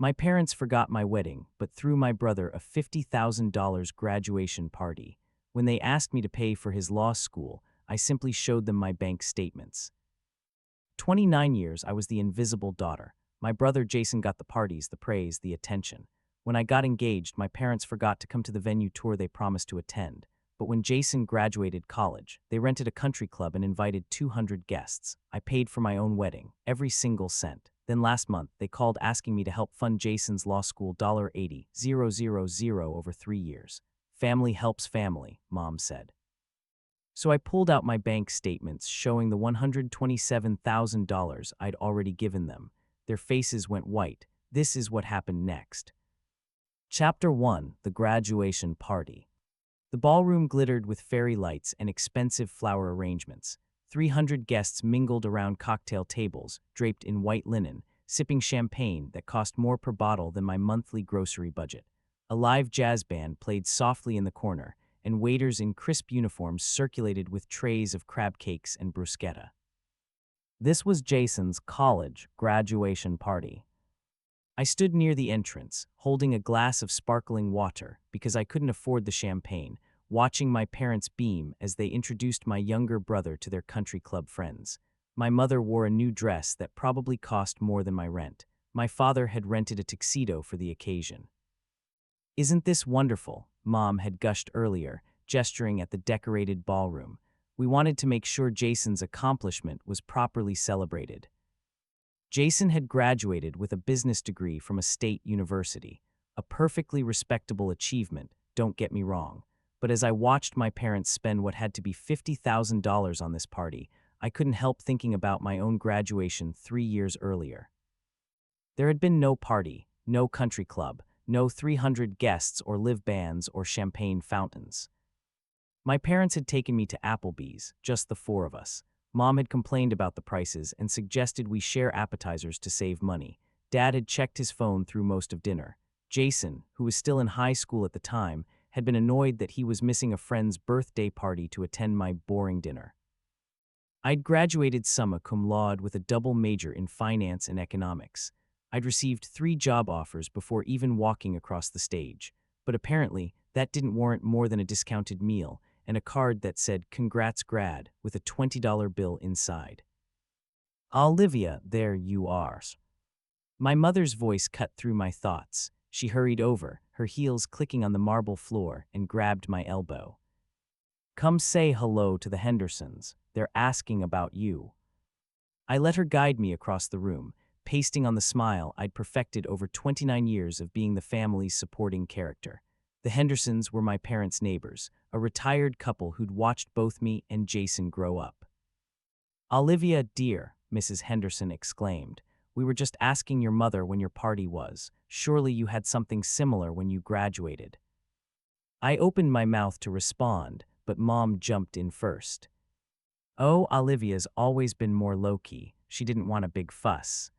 My parents forgot my wedding, but threw my brother a $50,000 graduation party. When they asked me to pay for his law school, I simply showed them my bank statements. 29 years, I was the invisible daughter. My brother Jason got the parties, the praise, the attention. When I got engaged, my parents forgot to come to the venue tour they promised to attend. But when Jason graduated college, they rented a country club and invited 200 guests. I paid for my own wedding, every single cent. Then last month, they called asking me to help fund Jason's law school $80,000 over 3 years. Family helps family, Mom said. So I pulled out my bank statements showing the $127,000 I'd already given them. Their faces went white. This is what happened next. Chapter 1: The Graduation Party. The ballroom glittered with fairy lights and expensive flower arrangements. 300 guests mingled around cocktail tables, draped in white linen, sipping champagne that cost more per bottle than my monthly grocery budget. A live jazz band played softly in the corner, and waiters in crisp uniforms circulated with trays of crab cakes and bruschetta. This was Jason's college graduation party. I stood near the entrance, holding a glass of sparkling water because I couldn't afford the champagne, watching my parents beam as they introduced my younger brother to their country club friends. My mother wore a new dress that probably cost more than my rent. My father had rented a tuxedo for the occasion. "Isn't this wonderful?" Mom had gushed earlier, gesturing at the decorated ballroom. We wanted to make sure Jason's accomplishment was properly celebrated. Jason had graduated with a business degree from a state university. A perfectly respectable achievement, don't get me wrong. But as I watched my parents spend what had to be $50,000 on this party, I couldn't help thinking about my own graduation 3 years earlier. There had been no party, no country club, no 300 guests or live bands or champagne fountains. My parents had taken me to Applebee's, just the 4 of us. Mom had complained about the prices and suggested we share appetizers to save money. Dad had checked his phone through most of dinner. Jason, who was still in high school at the time, had been annoyed that he was missing a friend's birthday party to attend my boring dinner. I'd graduated summa cum laude with a double major in finance and economics. I'd received 3 job offers before even walking across the stage, but apparently that didn't warrant more than a discounted meal and a card that said "Congrats grad" with a $20 bill inside. "Olivia, there you are." My mother's voice cut through my thoughts. She hurried over, her heels clicking on the marble floor, and grabbed my elbow. "Come say hello to the Hendersons. They're asking about you." I let her guide me across the room, pasting on the smile I'd perfected over 29 years of being the family's supporting character. The Hendersons were my parents' neighbors, a retired couple who'd watched both me and Jason grow up. "Olivia, dear," Mrs. Henderson exclaimed, "we were just asking your mother when your party was. Surely you had something similar when you graduated." I opened my mouth to respond, but Mom jumped in first. "Oh, Olivia's always been more low-key. She didn't want a big fuss."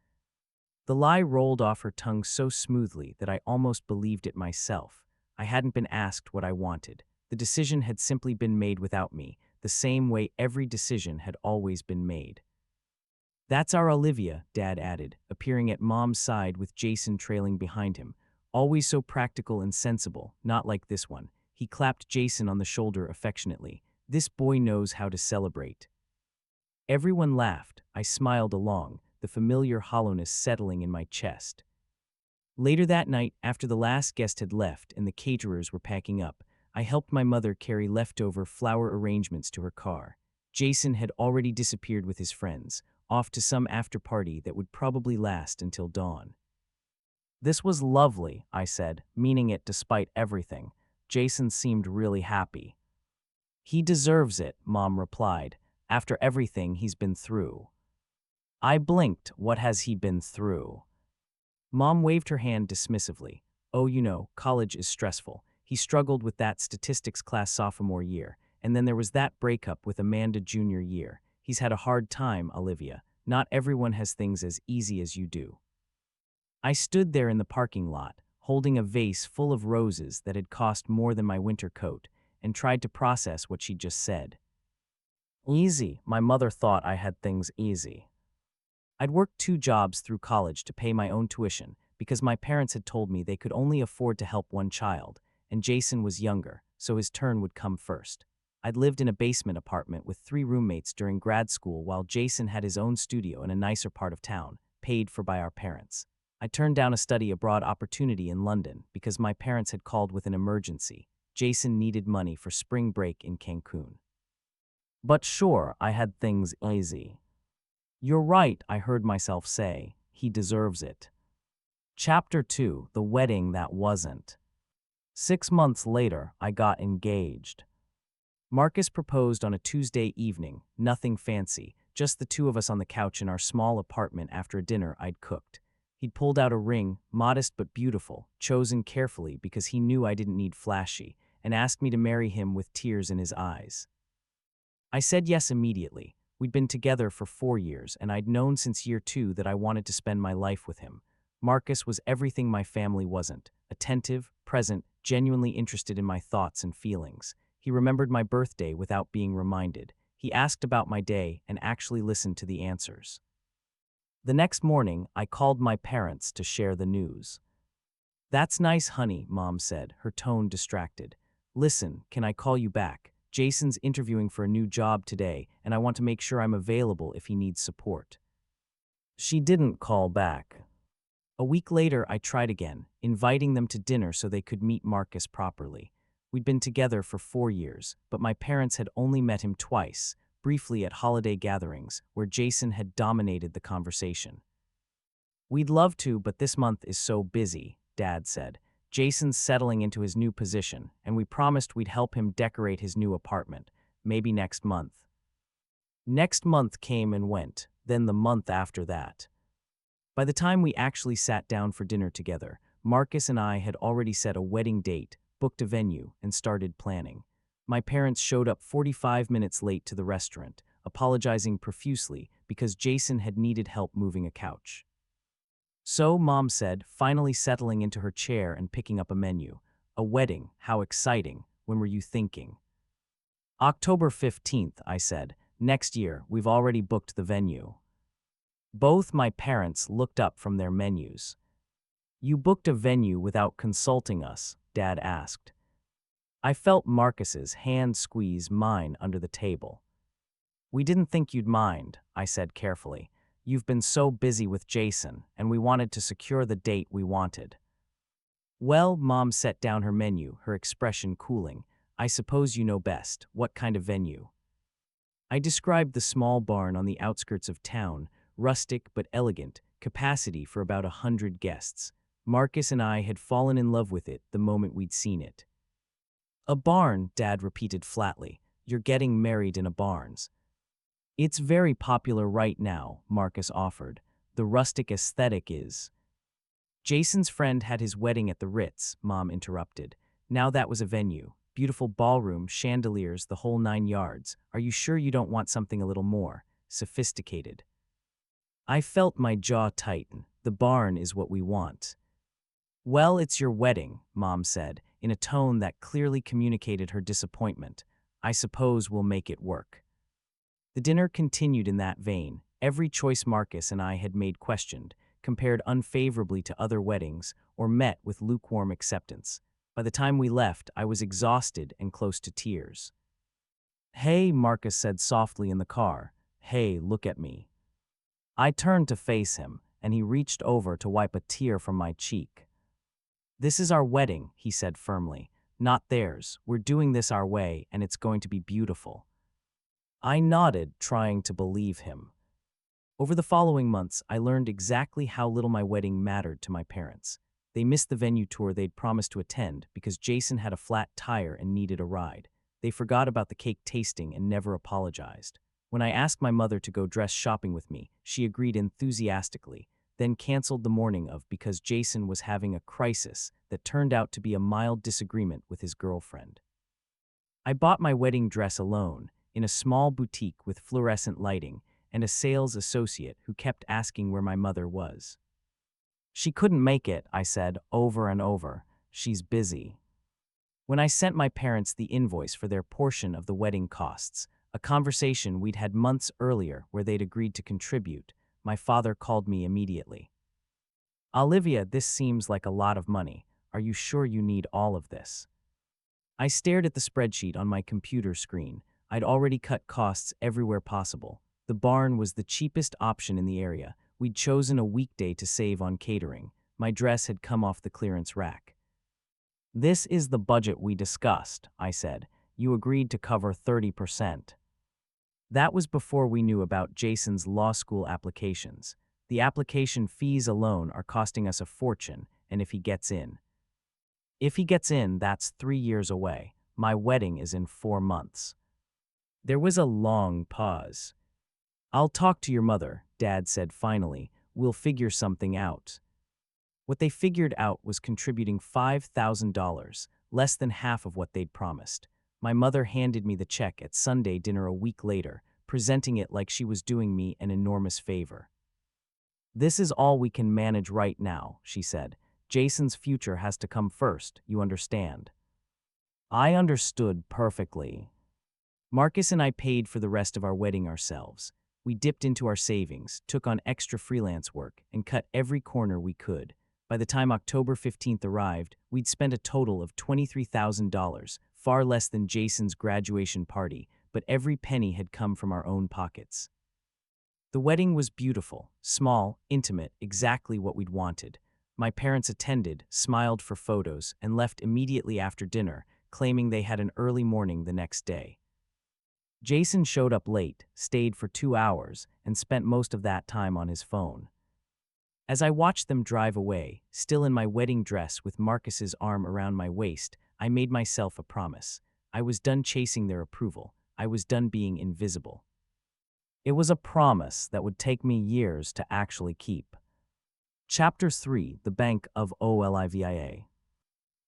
The lie rolled off her tongue so smoothly that I almost believed it myself. I hadn't been asked what I wanted. The decision had simply been made without me, the same way every decision had always been made. "That's our Olivia," Dad added, appearing at Mom's side with Jason trailing behind him. Always so practical and sensible, not like this one. He clapped Jason on the shoulder affectionately. "This boy knows how to celebrate." Everyone laughed. I smiled along, the familiar hollowness settling in my chest. Later that night, after the last guest had left and the caterers were packing up, I helped my mother carry leftover flower arrangements to her car. Jason had already disappeared with his friends, off to some after-party that would probably last until dawn. "This was lovely," I said, meaning it despite everything. Jason seemed really happy. "He deserves it," Mom replied, "after everything he's been through." I blinked. What has he been through? Mom waved her hand dismissively. "Oh, you know, college is stressful. He struggled with that statistics class sophomore year, and then there was that breakup with Amanda junior year. He's had a hard time, Olivia. Not everyone has things as easy as you do." I stood there in the parking lot, holding a vase full of roses that had cost more than my winter coat, and tried to process what she'd just said. Easy. My mother thought I had things easy. I'd worked 2 jobs through college to pay my own tuition, because my parents had told me they could only afford to help one child, and Jason was younger, so his turn would come first. I'd lived in a basement apartment with 3 roommates during grad school while Jason had his own studio in a nicer part of town, paid for by our parents. I turned down a study abroad opportunity in London because my parents had called with an emergency. Jason needed money for spring break in Cancun. But sure, I had things easy. You're right, I heard myself say. He deserves it. Chapter 2: The Wedding That Wasn't. 6 months later, I got engaged. Marcus proposed on a Tuesday evening, nothing fancy, just the 2 of us on the couch in our small apartment after a dinner I'd cooked. He'd pulled out a ring, modest but beautiful, chosen carefully because he knew I didn't need flashy, and asked me to marry him with tears in his eyes. I said yes immediately. We'd been together for 4 years, and I'd known since year 2 that I wanted to spend my life with him. Marcus was everything my family wasn't: attentive, present, genuinely interested in my thoughts and feelings. He remembered my birthday without being reminded. He asked about my day and actually listened to the answers. The next morning, I called my parents to share the news. "That's nice, honey," Mom said, her tone distracted. "Listen, can I call you back? Jason's interviewing for a new job today, and I want to make sure I'm available if he needs support." She didn't call back. A week later, I tried again, inviting them to dinner so they could meet Marcus properly. We'd been together for 4 years, but my parents had only met him twice, briefly at holiday gatherings, where Jason had dominated the conversation. "We'd love to, but this month is so busy," Dad said. "Jason's settling into his new position, and we promised we'd help him decorate his new apartment, maybe next month." Next month came and went, then the month after that. By the time we actually sat down for dinner together, Marcus and I had already set a wedding date, booked a venue, and started planning. My parents showed up 45 minutes late to the restaurant, apologizing profusely because Jason had needed help moving a couch. "So," Mom said, finally settling into her chair and picking up a menu. "A wedding, how exciting. When were you thinking?" "October 15th, I said. "Next year, we've already booked the venue." Both my parents looked up from their menus. "You booked a venue without consulting us?" Dad asked. I felt Marcus's hand squeeze mine under the table. "We didn't think you'd mind," I said carefully. "You've been so busy with Jason, and we wanted to secure the date we wanted." "Well," Mom set down her menu, her expression cooling. "I suppose you know best. What kind of venue?" I described the small barn on the outskirts of town, rustic but elegant, capacity for about 100 guests. Marcus and I had fallen in love with it the moment we'd seen it. "A barn," Dad repeated flatly. "You're getting married in a barns." "It's very popular right now," Marcus offered. "The rustic aesthetic is." "Jason's friend had his wedding at the Ritz," Mom interrupted. "Now that was a venue. Beautiful ballroom, chandeliers, the whole 9 yards. Are you sure you don't want something a little more sophisticated?" I felt my jaw tighten. "The barn is what we want." "Well, it's your wedding," Mom said, in a tone that clearly communicated her disappointment. "I suppose we'll make it work." The dinner continued in that vein. Every choice Marcus and I had made questioned, compared unfavorably to other weddings, or met with lukewarm acceptance. By the time we left, I was exhausted and close to tears. "Hey," Marcus said softly in the car. "Hey, look at me." I turned to face him, and he reached over to wipe a tear from my cheek. "This is our wedding," he said firmly, "not theirs. We're doing this our way, and it's going to be beautiful." I nodded, trying to believe him. Over the following months, I learned exactly how little my wedding mattered to my parents. They missed the venue tour they'd promised to attend because Jason had a flat tire and needed a ride. They forgot about the cake tasting and never apologized. When I asked my mother to go dress shopping with me, she agreed enthusiastically, then canceled the morning of because Jason was having a crisis that turned out to be a mild disagreement with his girlfriend. I bought my wedding dress alone, in a small boutique with fluorescent lighting, and a sales associate who kept asking where my mother was. "She couldn't make it," I said, over and over. "She's busy." When I sent my parents the invoice for their portion of the wedding costs, a conversation we'd had months earlier where they'd agreed to contribute, my father called me immediately. Olivia, this seems like a lot of money. Are you sure you need all of this? I stared at the spreadsheet on my computer screen. I'd already cut costs everywhere possible. The barn was the cheapest option in the area. We'd chosen a weekday to save on catering. My dress had come off the clearance rack. This is the budget we discussed, I said. You agreed to cover 30%. That was before we knew about Jason's law school applications. The application fees alone are costing us a fortune, and if he gets in. If he gets in, that's 3 years away. My wedding is in 4 months. There was a long pause. I'll talk to your mother, Dad said finally. We'll figure something out. What they figured out was contributing $5,000, less than half of what they'd promised. My mother handed me the check at Sunday dinner a week later, presenting it like she was doing me an enormous favor. This is all we can manage right now, she said. Jason's future has to come first, you understand. I understood perfectly. Marcus and I paid for the rest of our wedding ourselves. We dipped into our savings, took on extra freelance work, and cut every corner we could. By the time October 15th arrived, we'd spent a total of $23,000, far less than Jason's graduation party, but every penny had come from our own pockets. The wedding was beautiful, small, intimate, exactly what we'd wanted. My parents attended, smiled for photos, and left immediately after dinner, claiming they had an early morning the next day. Jason showed up late, stayed for 2 hours, and spent most of that time on his phone. As I watched them drive away, still in my wedding dress with Marcus's arm around my waist, I made myself a promise. I was done chasing their approval. I was done being invisible. It was a promise that would take me years to actually keep. Chapter 3: The Bank of Olivia.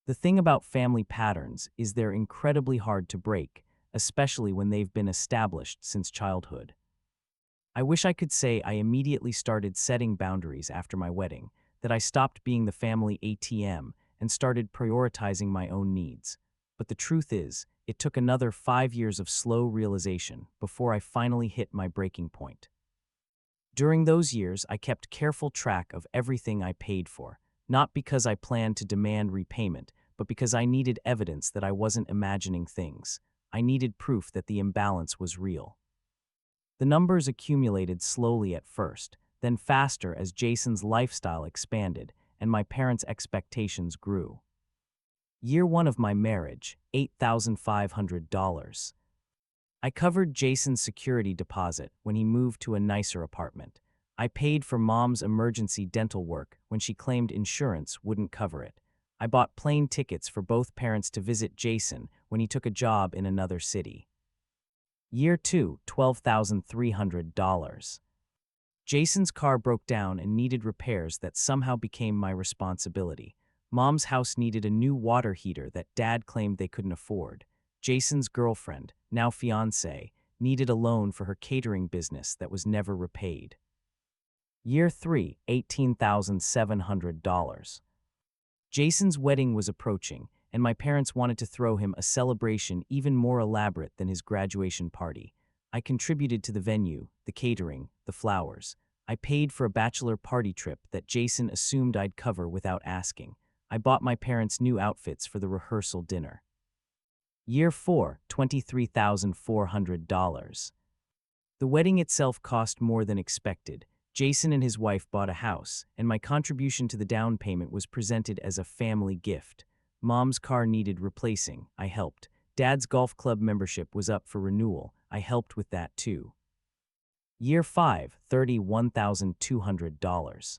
The thing about family patterns is they're incredibly hard to break, especially when they've been established since childhood. I wish I could say I immediately started setting boundaries after my wedding, that I stopped being the family ATM and started prioritizing my own needs. But the truth is, it took another 5 years of slow realization before I finally hit my breaking point. During those years, I kept careful track of everything I paid for, not because I planned to demand repayment, but because I needed evidence that I wasn't imagining things. I needed proof that the imbalance was real. The numbers accumulated slowly at first, then faster as Jason's lifestyle expanded and my parents' expectations grew. Year 1 of my marriage, $8,500. I covered Jason's security deposit when he moved to a nicer apartment. I paid for Mom's emergency dental work when she claimed insurance wouldn't cover it. I bought plane tickets for both parents to visit Jason when he took a job in another city. Year 2, $12,300. Jason's car broke down and needed repairs that somehow became my responsibility. Mom's house needed a new water heater that Dad claimed they couldn't afford. Jason's girlfriend, now fiancée, needed a loan for her catering business that was never repaid. Year 3, $18,700. Jason's wedding was approaching, and my parents wanted to throw him a celebration even more elaborate than his graduation party. I contributed to the venue, the catering, the flowers. I paid for a bachelor party trip that Jason assumed I'd cover without asking. I bought my parents new outfits for the rehearsal dinner. Year 4, $23,400. The wedding itself cost more than expected. Jason and his wife bought a house, and my contribution to the down payment was presented as a family gift. Mom's car needed replacing. I helped. Dad's golf club membership was up for renewal. I helped with that too. Year 5, $31,200.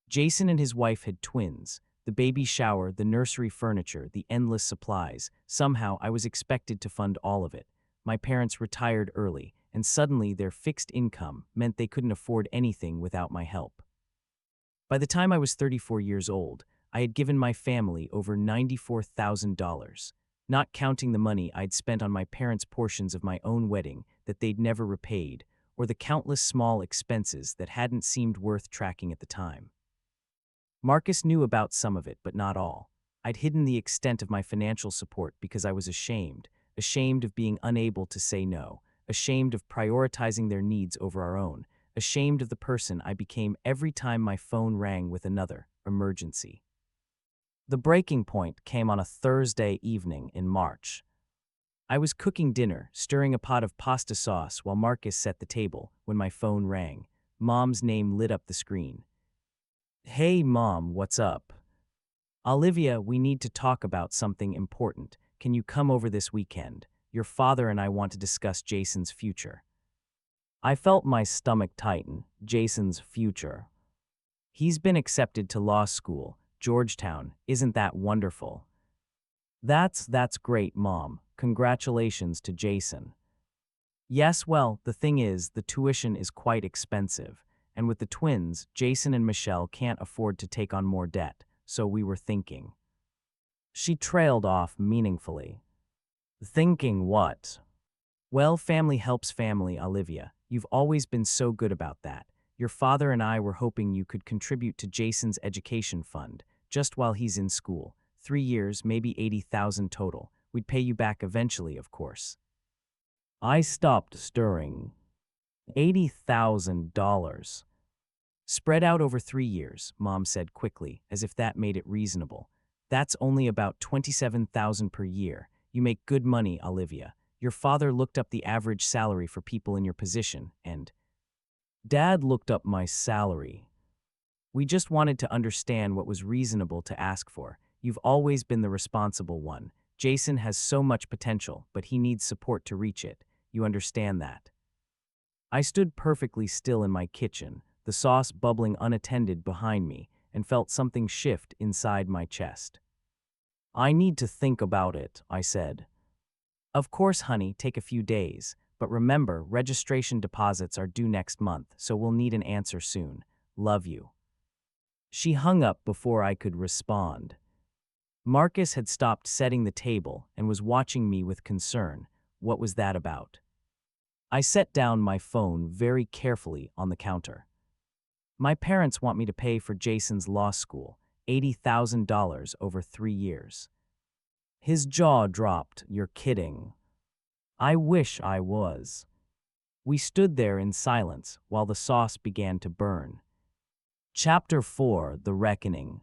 Jason and his wife had twins. The baby shower, the nursery furniture, the endless supplies. Somehow I was expected to fund all of it. My parents retired early, and suddenly their fixed income meant they couldn't afford anything without my help. By the time I was 34 years old, I had given my family over $94,000, not counting the money I'd spent on my parents' portions of my own wedding that they'd never repaid, or the countless small expenses that hadn't seemed worth tracking at the time. Marcus knew about some of it, but not all. I'd hidden the extent of my financial support because I was ashamed of being unable to say no, ashamed of prioritizing their needs over our own, ashamed of the person I became every time my phone rang with another emergency. The breaking point came on a Thursday evening in March. I was cooking dinner, stirring a pot of pasta sauce while Marcus set the table, when my phone rang. Mom's name lit up the screen. "Hey, Mom, what's up?" "Olivia, we need to talk about something important. Can you come over this weekend? Your father and I want to discuss Jason's future." I felt my stomach tighten. Jason's future. He's been accepted to law school, Georgetown. Isn't that wonderful? That's great, Mom. Congratulations to Jason. Yes, well, the thing is, the tuition is quite expensive, and with the twins, Jason and Michelle can't afford to take on more debt, so we were thinking. She trailed off meaningfully. Thinking what? Well, family helps family, Olivia. You've always been so good about that. Your father and I were hoping you could contribute to Jason's education fund, just while he's in school. 3 years, maybe 80,000 total. We'd pay you back eventually, of course. I stopped stirring. $80,000. Spread out over 3 years, Mom said quickly, as if that made it reasonable. That's only about 27,000 per year. You make good money, Olivia. Your father looked up the average salary for people in your position, and Dad looked up my salary. We just wanted to understand what was reasonable to ask for. You've always been the responsible one. Jason has so much potential, but he needs support to reach it. You understand that? I stood perfectly still in my kitchen, the sauce bubbling unattended behind me, and felt something shift inside my chest. I need to think about it, I said. Of course, honey, take a few days. But remember, registration deposits are due next month, so we'll need an answer soon. Love you. She hung up before I could respond. Marcus had stopped setting the table and was watching me with concern. What was that about? I set down my phone very carefully on the counter. My parents want me to pay for Jason's law school, $80,000 over 3 years. His jaw dropped. You're kidding. I wish I was. We stood there in silence while the sauce began to burn. Chapter 4: The Reckoning.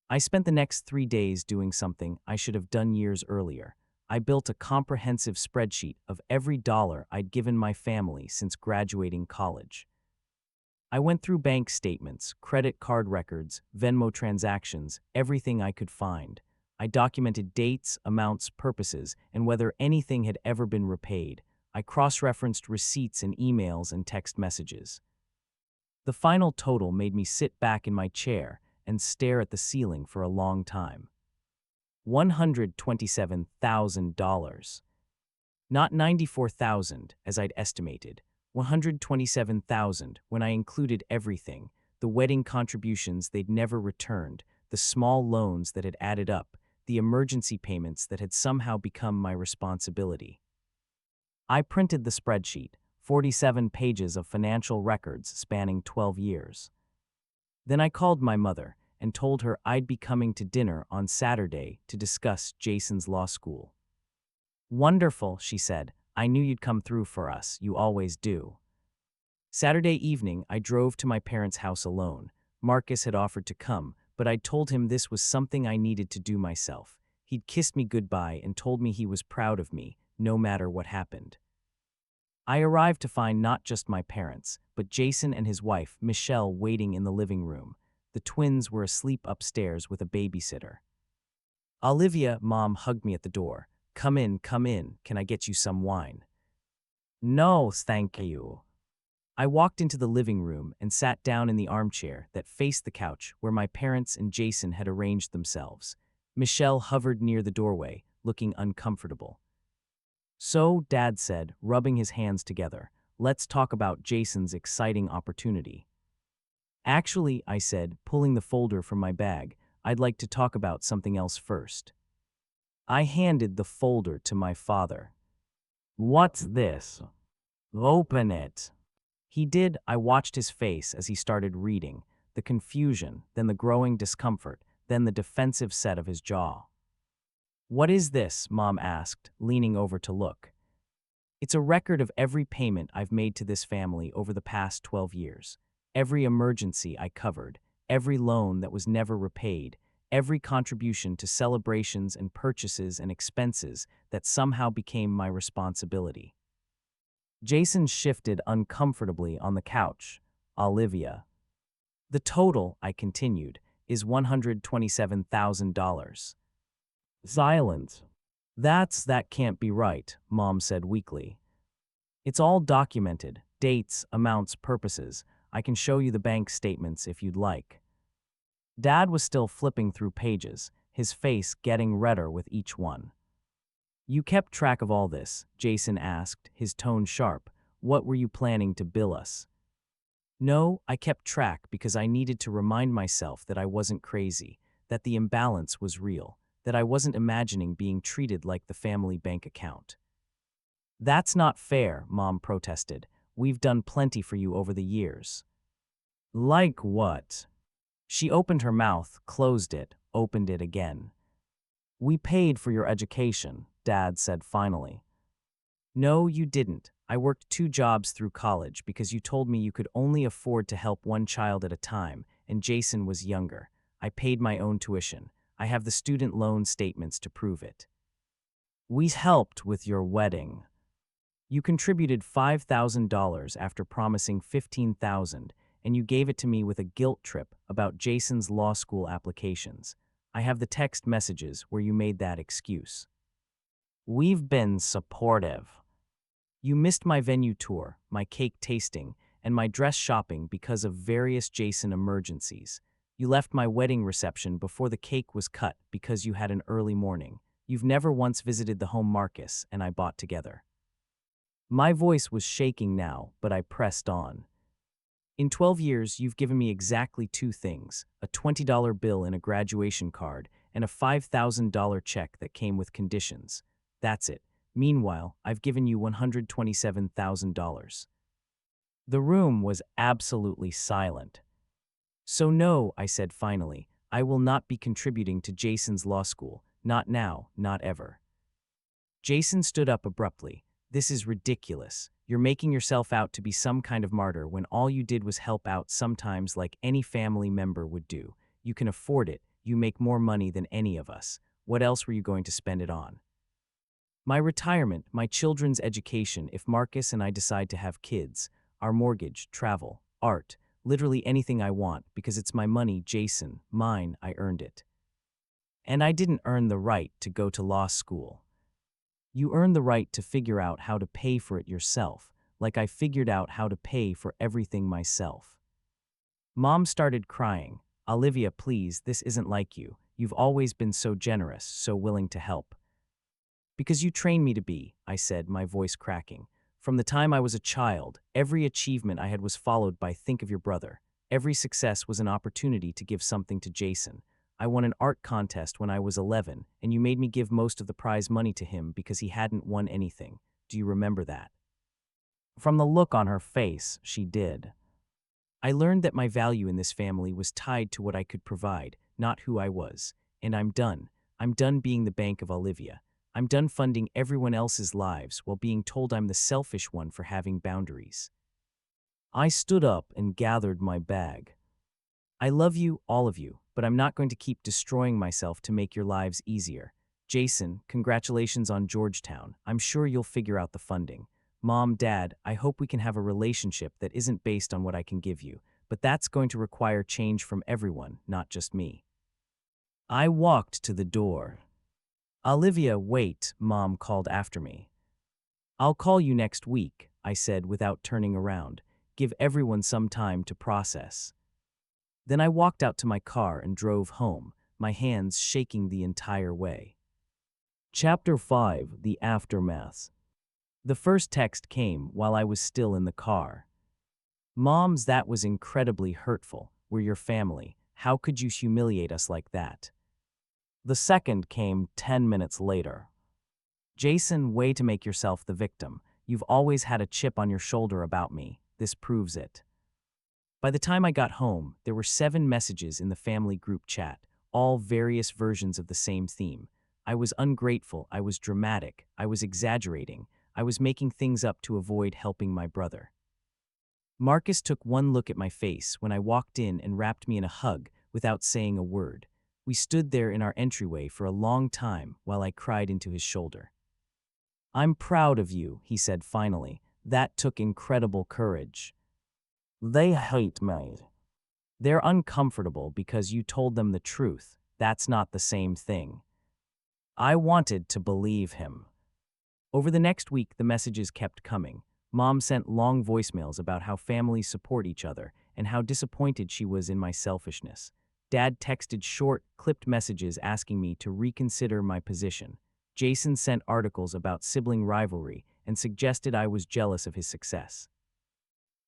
I spent the next 3 days doing something I should have done years earlier. I built a comprehensive spreadsheet of every dollar I'd given my family since graduating college. I went through bank statements, credit card records, Venmo transactions, everything I could find. I documented dates, amounts, purposes, and whether anything had ever been repaid. I cross-referenced receipts in emails and text messages. The final total made me sit back in my chair and stare at the ceiling for a long time. $127,000. Not $94,000, as I'd estimated. $127,000 when I included everything, the wedding contributions they'd never returned, the small loans that had added up, the emergency payments that had somehow become my responsibility. I printed the spreadsheet, 47 pages of financial records spanning 12 years. Then I called my mother and told her I'd be coming to dinner on Saturday to discuss Jason's law school. Wonderful, she said. I knew you'd come through for us. You always do. Saturday evening, I drove to my parents' house alone. Marcus had offered to come, but I'd told him this was something I needed to do myself. He'd kissed me goodbye and told me he was proud of me, no matter what happened. I arrived to find not just my parents, but Jason and his wife, Michelle, waiting in the living room. The twins were asleep upstairs with a babysitter. Olivia, Mom hugged me at the door. Come in, come in. Can I get you some wine? No, thank you. I walked into the living room and sat down in the armchair that faced the couch where my parents and Jason had arranged themselves. Michelle hovered near the doorway, looking uncomfortable. So, Dad said, rubbing his hands together, let's talk about Jason's exciting opportunity. Actually, I said, pulling the folder from my bag, I'd like to talk about something else first. I handed the folder to my father. What's this? Open it. He did. I watched his face as he started reading, the confusion, then the growing discomfort, then the defensive set of his jaw. What is this? Mom asked, leaning over to look. It's a record of every payment I've made to this family over the past 12 years. Every emergency I covered, every loan that was never repaid, every contribution to celebrations and purchases and expenses that somehow became my responsibility. Jason shifted uncomfortably on the couch. Olivia. The total, I continued, is $127,000. Silence. That can't be right, Mom said weakly. It's all documented, dates, amounts, purposes. I can show you the bank statements if you'd like. Dad was still flipping through pages, his face getting redder with each one. You kept track of all this, Jason asked, his tone sharp. What were you planning to bill us? No, I kept track because I needed to remind myself that I wasn't crazy, that the imbalance was real, that I wasn't imagining being treated like the family bank account. That's not fair, Mom protested. We've done plenty for you over the years. Like what? She opened her mouth, closed it, opened it again. We paid for your education, Dad said finally. No, you didn't. I worked 2 jobs through college because you told me you could only afford to help one child at a time, and Jason was younger. I paid my own tuition. I have the student loan statements to prove it. We helped with your wedding. You contributed $5,000 after promising $15,000, and you gave it to me with a guilt trip about Jason's law school applications. I have the text messages where you made that excuse. We've been supportive. You missed my venue tour, my cake tasting, and my dress shopping because of various Jason emergencies. You left my wedding reception before the cake was cut because you had an early morning. You've never once visited the home Marcus and I bought together. My voice was shaking now, but I pressed on. In 12 years, you've given me exactly 2 things, a $20 bill and a graduation card, and a $5,000 check that came with conditions. That's it. Meanwhile, I've given you $127,000. The room was absolutely silent. So no, I said finally, I will not be contributing to Jason's law school. Not now, not ever. Jason stood up abruptly. This is ridiculous. You're making yourself out to be some kind of martyr when all you did was help out sometimes like any family member would do. You can afford it. You make more money than any of us. What else were you going to spend it on? My retirement, my children's education if Marcus and I decide to have kids, our mortgage, travel, art, literally anything I want because it's my money, Jason, mine, I earned it. And I didn't earn the right to go to law school. You earn the right to figure out how to pay for it yourself, like I figured out how to pay for everything myself. Mom started crying. Olivia, please, this isn't like you. You've always been so generous, so willing to help. Because you trained me to be, I said, my voice cracking. From the time I was a child, every achievement I had was followed by think of your brother. Every success was an opportunity to give something to Jason. I won an art contest when I was 11, and you made me give most of the prize money to him because he hadn't won anything. Do you remember that? From the look on her face, she did. I learned that my value in this family was tied to what I could provide, not who I was. And I'm done. I'm done being the bank of Olivia. I'm done funding everyone else's lives while being told I'm the selfish one for having boundaries. I stood up and gathered my bag. I love you, all of you, but I'm not going to keep destroying myself to make your lives easier. Jason, congratulations on Georgetown. I'm sure you'll figure out the funding. Mom, Dad, I hope we can have a relationship that isn't based on what I can give you, but that's going to require change from everyone, not just me. I walked to the door. Olivia, wait, Mom called after me. I'll call you next week, I said without turning around. Give everyone some time to process. Then I walked out to my car and drove home, my hands shaking the entire way. Chapter 5: The Aftermath. The first text came while I was still in the car. Moms, that was incredibly hurtful. We're your family. How could you humiliate us like that? The second came 10 minutes later. Jason, way to make yourself the victim. You've always had a chip on your shoulder about me. This proves it. By the time I got home, there were 7 messages in the family group chat, all various versions of the same theme. I was ungrateful, I was dramatic, I was exaggerating, I was making things up to avoid helping my brother. Marcus took one look at my face when I walked in and wrapped me in a hug without saying a word. We stood there in our entryway for a long time while I cried into his shoulder. "I'm proud of you," he said finally. "That took incredible courage." "They hate me." "They're uncomfortable because you told them the truth. That's not the same thing." I wanted to believe him. Over the next week, the messages kept coming. Mom sent long voicemails about how families support each other and how disappointed she was in my selfishness. Dad texted short, clipped messages asking me to reconsider my position. Jason sent articles about sibling rivalry and suggested I was jealous of his success.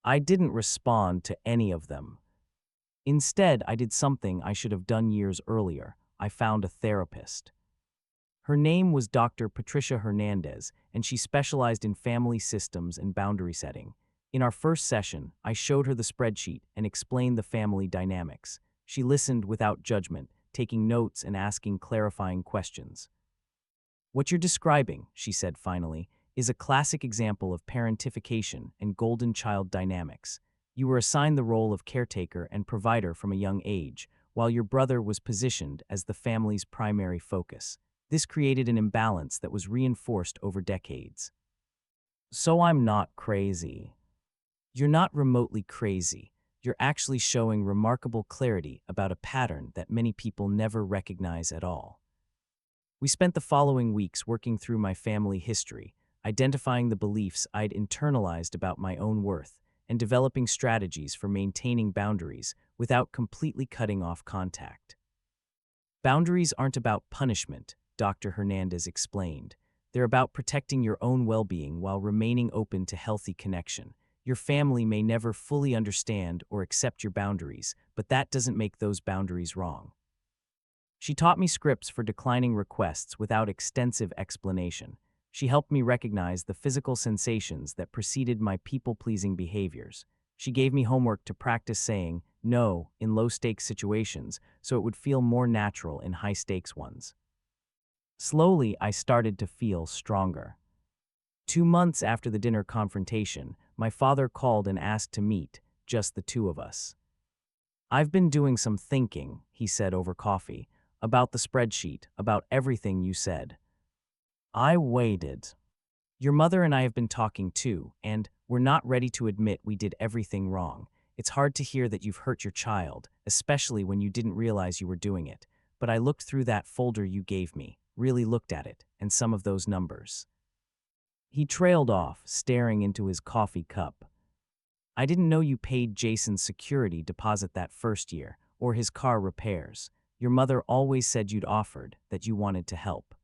I didn't respond to any of them. Instead, I did something I should have done years earlier. I found a therapist. Her name was Dr. Patricia Hernandez, and she specialized in family systems and boundary setting. In our first session, I showed her the spreadsheet and explained the family dynamics. She listened without judgment, taking notes and asking clarifying questions. "What you're describing," she said finally, "is a classic example of parentification and golden child dynamics. You were assigned the role of caretaker and provider from a young age, while your brother was positioned as the family's primary focus. This created an imbalance that was reinforced over decades." "So I'm not crazy." "You're not remotely crazy. You're actually showing remarkable clarity about a pattern that many people never recognize at all." We spent the following weeks working through my family history, identifying the beliefs I'd internalized about my own worth, and developing strategies for maintaining boundaries without completely cutting off contact. Boundaries aren't about punishment, Dr. Hernandez explained. They're about protecting your own well-being while remaining open to healthy connection. Your family may never fully understand or accept your boundaries, but that doesn't make those boundaries wrong. She taught me scripts for declining requests without extensive explanation. She helped me recognize the physical sensations that preceded my people-pleasing behaviors. She gave me homework to practice saying no in low-stakes situations so it would feel more natural in high-stakes ones. Slowly, I started to feel stronger. 2 months after the dinner confrontation, my father called and asked to meet, just the two of us. "I've been doing some thinking," he said over coffee, "about the spreadsheet, about everything you said." I waited. "Your mother and I have been talking too, and we're not ready to admit we did everything wrong. It's hard to hear that you've hurt your child, especially when you didn't realize you were doing it. But I looked through that folder you gave me, really looked at it, and some of those numbers." He trailed off, staring into his coffee cup. "I didn't know you paid Jason's security deposit that first year, or his car repairs. Your mother always said you'd offered, that you wanted to help."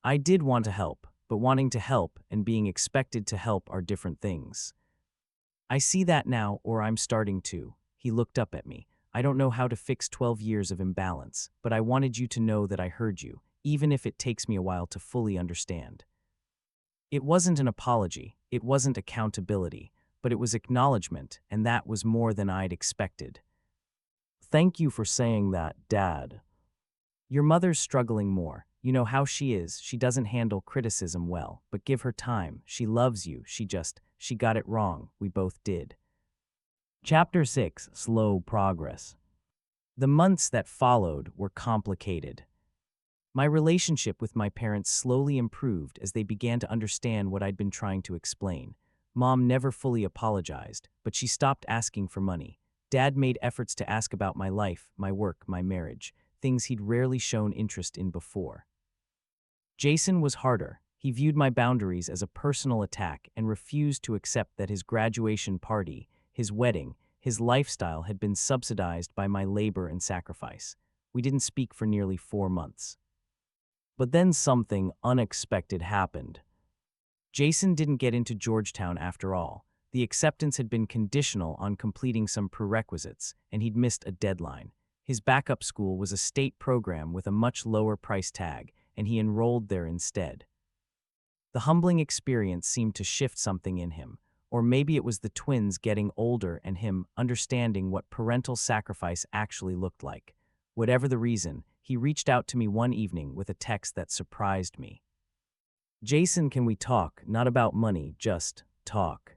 I did want to help, but wanting to help and being expected to help are different things. "I see that now, or I'm starting to." He looked up at me. "I don't know how to fix 12 years of imbalance, but I wanted you to know that I heard you, even if it takes me a while to fully understand." It wasn't an apology, it wasn't accountability, but it was acknowledgement, and that was more than I'd expected. "Thank you for saying that, Dad." "Your mother's struggling more. You know how she is, she doesn't handle criticism well, but give her time. She loves you, she got it wrong, we both did." Chapter 6: Slow Progress. The months that followed were complicated. My relationship with my parents slowly improved as they began to understand what I'd been trying to explain. Mom never fully apologized, but she stopped asking for money. Dad made efforts to ask about my life, my work, my marriage, things he'd rarely shown interest in before. Jason was harder. He viewed my boundaries as a personal attack and refused to accept that his graduation party, his wedding, his lifestyle had been subsidized by my labor and sacrifice. We didn't speak for nearly 4 months. But then something unexpected happened. Jason didn't get into Georgetown after all. The acceptance had been conditional on completing some prerequisites, and he'd missed a deadline. His backup school was a state program with a much lower price tag, and he enrolled there instead. The humbling experience seemed to shift something in him, or maybe it was the twins getting older and him understanding what parental sacrifice actually looked like. Whatever the reason, he reached out to me one evening with a text that surprised me. Jason, can we talk? Not about money, just talk.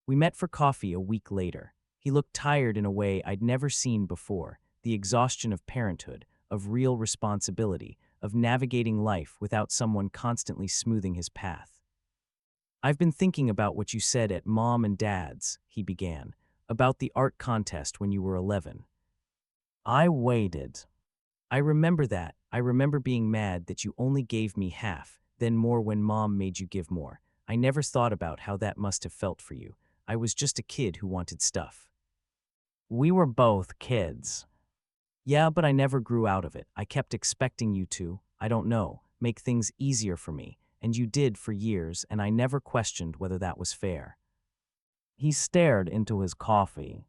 We met for coffee a week later. He looked tired in a way I'd never seen before, the exhaustion of parenthood, of real responsibility, of navigating life without someone constantly smoothing his path. I've been thinking about what you said at Mom and Dad's, he began, about the art contest when you were 11. I waited. I remember that. I remember being mad that you only gave me half, then more when Mom made you give more. I never thought about how that must have felt for you. I was just a kid who wanted stuff. We were both kids. Yeah, but I never grew out of it. I kept expecting you to, I don't know, make things easier for me, and you did for years, and I never questioned whether that was fair. He stared into his coffee.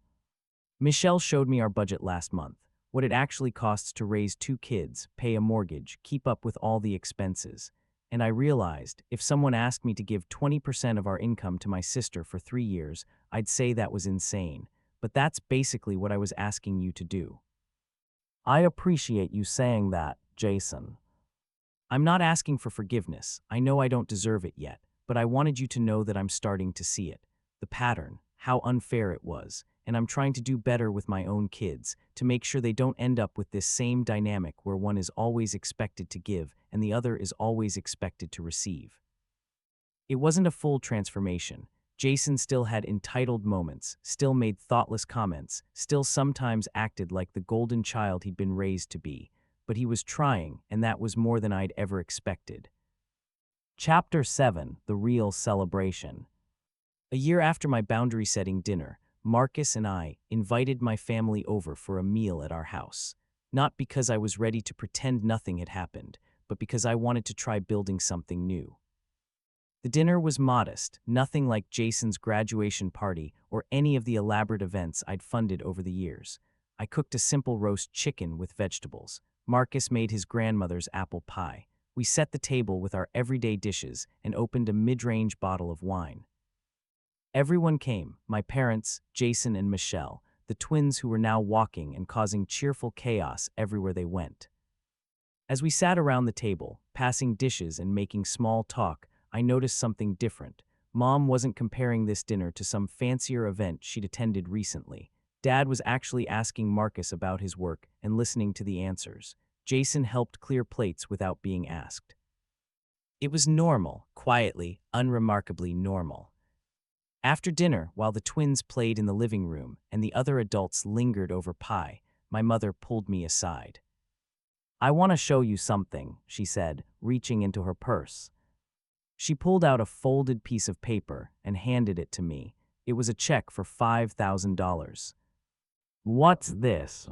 Michelle showed me our budget last month, what it actually costs to raise 2 kids, pay a mortgage, keep up with all the expenses. And I realized, if someone asked me to give 20% of our income to my sister for 3 years, I'd say that was insane. But that's basically what I was asking you to do. I appreciate you saying that, Jason. I'm not asking for forgiveness. I know I don't deserve it yet, but I wanted you to know that I'm starting to see it. The pattern, how unfair it was, and I'm trying to do better with my own kids to make sure they don't end up with this same dynamic where one is always expected to give and the other is always expected to receive. It wasn't a full transformation. Jason still had entitled moments, still made thoughtless comments, still sometimes acted like the golden child he'd been raised to be. But he was trying, and that was more than I'd ever expected. Chapter 7: The Real Celebration. A year after my boundary-setting dinner, Marcus and I invited my family over for a meal at our house. Not because I was ready to pretend nothing had happened, but because I wanted to try building something new. The dinner was modest, nothing like Jason's graduation party or any of the elaborate events I'd funded over the years. I cooked a simple roast chicken with vegetables. Marcus made his grandmother's apple pie. We set the table with our everyday dishes and opened a mid-range bottle of wine. Everyone came, my parents, Jason and Michelle, the twins who were now walking and causing cheerful chaos everywhere they went. As we sat around the table, passing dishes and making small talk, I noticed something different. Mom wasn't comparing this dinner to some fancier event she'd attended recently. Dad was actually asking Marcus about his work and listening to the answers. Jason helped clear plates without being asked. It was normal, quietly, unremarkably normal. After dinner, while the twins played in the living room and the other adults lingered over pie, my mother pulled me aside. I want to show you something, she said, reaching into her purse. She pulled out a folded piece of paper and handed it to me. It was a check for $5,000. What's this?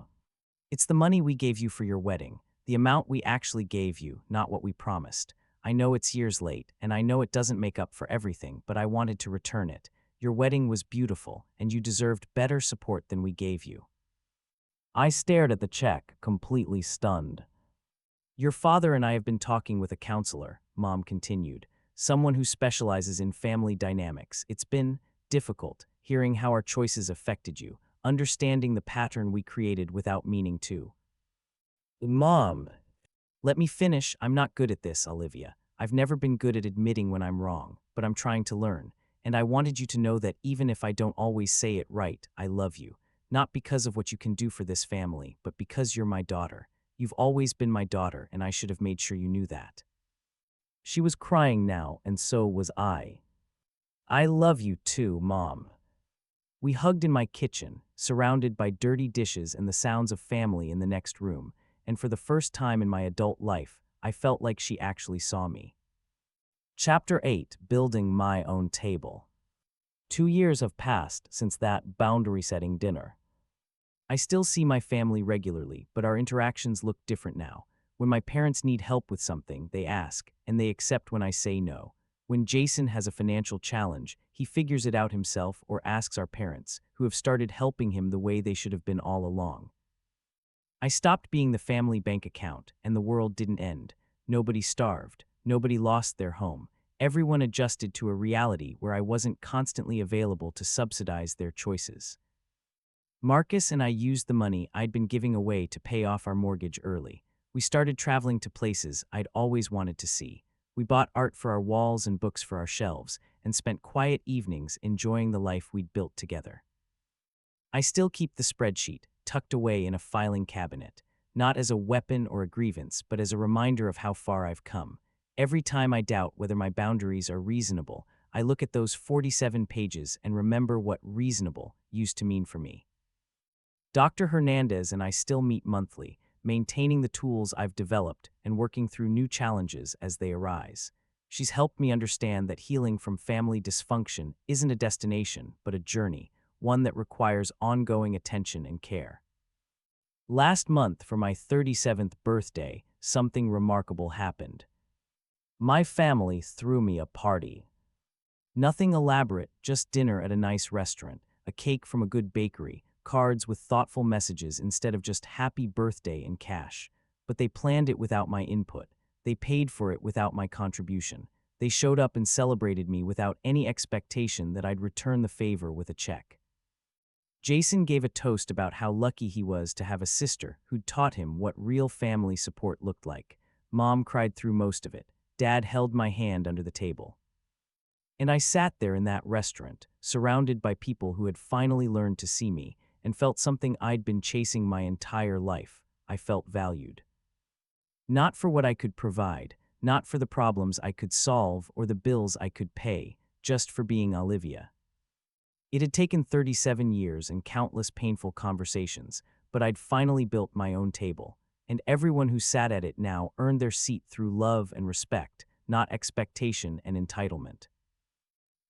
It's the money we gave you for your wedding, the amount we actually gave you, not what we promised. I know it's years late, and I know it doesn't make up for everything, but I wanted to return it. Your wedding was beautiful, and you deserved better support than we gave you. I stared at the check, completely stunned. Your father and I have been talking with a counselor, Mom continued. Someone who specializes in family dynamics. It's been difficult hearing how our choices affected you, understanding the pattern we created without meaning to. Mom, let me finish. I'm not good at this, Olivia. I've never been good at admitting when I'm wrong, but I'm trying to learn. And I wanted you to know that even if I don't always say it right, I love you. Not because of what you can do for this family, but because you're my daughter. You've always been my daughter, and I should have made sure you knew that. She was crying now, and so was I. I love you too, Mom. We hugged in my kitchen, surrounded by dirty dishes and the sounds of family in the next room, and for the first time in my adult life, I felt like she actually saw me. Chapter 8: Building My Own Table. 2 years have passed since that boundary-setting dinner. I still see my family regularly, but our interactions look different now. When my parents need help with something, they ask, and they accept when I say no. When Jason has a financial challenge, he figures it out himself or asks our parents, who have started helping him the way they should have been all along. I stopped being the family bank account, and the world didn't end. Nobody starved. Nobody lost their home. Everyone adjusted to a reality where I wasn't constantly available to subsidize their choices. Marcus and I used the money I'd been giving away to pay off our mortgage early. We started traveling to places I'd always wanted to see. We bought art for our walls and books for our shelves, and spent quiet evenings enjoying the life we'd built together. I still keep the spreadsheet tucked away in a filing cabinet, not as a weapon or a grievance, but as a reminder of how far I've come. Every time I doubt whether my boundaries are reasonable, I look at those 47 pages and remember what reasonable used to mean for me. Dr. Hernandez and I still meet monthly, maintaining the tools I've developed and working through new challenges as they arise. She's helped me understand that healing from family dysfunction isn't a destination, but a journey, one that requires ongoing attention and care. Last month, for my 37th birthday, something remarkable happened. My family threw me a party. Nothing elaborate, just dinner at a nice restaurant, a cake from a good bakery, cards with thoughtful messages instead of just happy birthday in cash. But they planned it without my input. They paid for it without my contribution. They showed up and celebrated me without any expectation that I'd return the favor with a check. Jason gave a toast about how lucky he was to have a sister who'd taught him what real family support looked like. Mom cried through most of it. Dad held my hand under the table. And I sat there in that restaurant, surrounded by people who had finally learned to see me, and felt something I'd been chasing my entire life. I felt valued. Not for what I could provide, not for the problems I could solve or the bills I could pay, just for being Olivia. It had taken 37 years and countless painful conversations, but I'd finally built my own table, and everyone who sat at it now earned their seat through love and respect, not expectation and entitlement.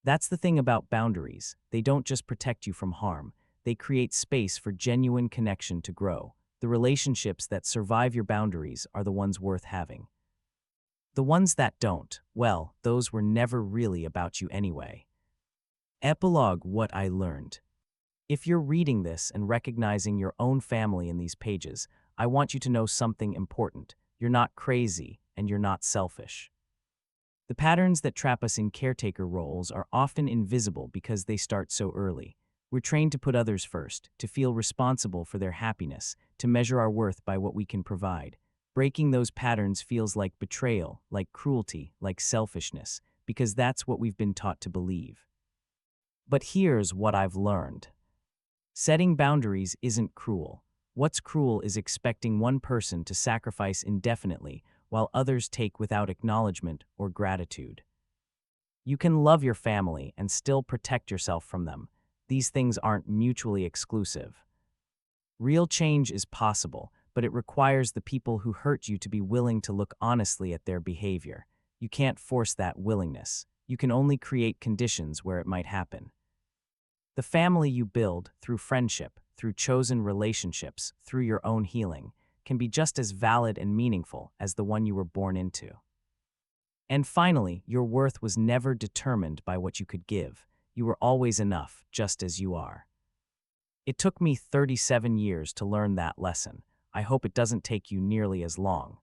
That's the thing about boundaries. They don't just protect you from harm, they create space for genuine connection to grow. The relationships that survive your boundaries are the ones worth having. The ones that don't, well, those were never really about you anyway. Epilogue: What I learned. If you're reading this and recognizing your own family in these pages, I want you to know something important. You're not crazy, and you're not selfish. The patterns that trap us in caretaker roles are often invisible because they start so early. We're trained to put others first, to feel responsible for their happiness, to measure our worth by what we can provide. Breaking those patterns feels like betrayal, like cruelty, like selfishness, because that's what we've been taught to believe. But here's what I've learned. Setting boundaries isn't cruel. What's cruel is expecting one person to sacrifice indefinitely while others take without acknowledgement or gratitude. You can love your family and still protect yourself from them. These things aren't mutually exclusive. Real change is possible, but it requires the people who hurt you to be willing to look honestly at their behavior. You can't force that willingness. You can only create conditions where it might happen. The family you build through friendship, through chosen relationships, through your own healing, can be just as valid and meaningful as the one you were born into. And finally, your worth was never determined by what you could give. You were always enough, just as you are. It took me 37 years to learn that lesson. I hope it doesn't take you nearly as long.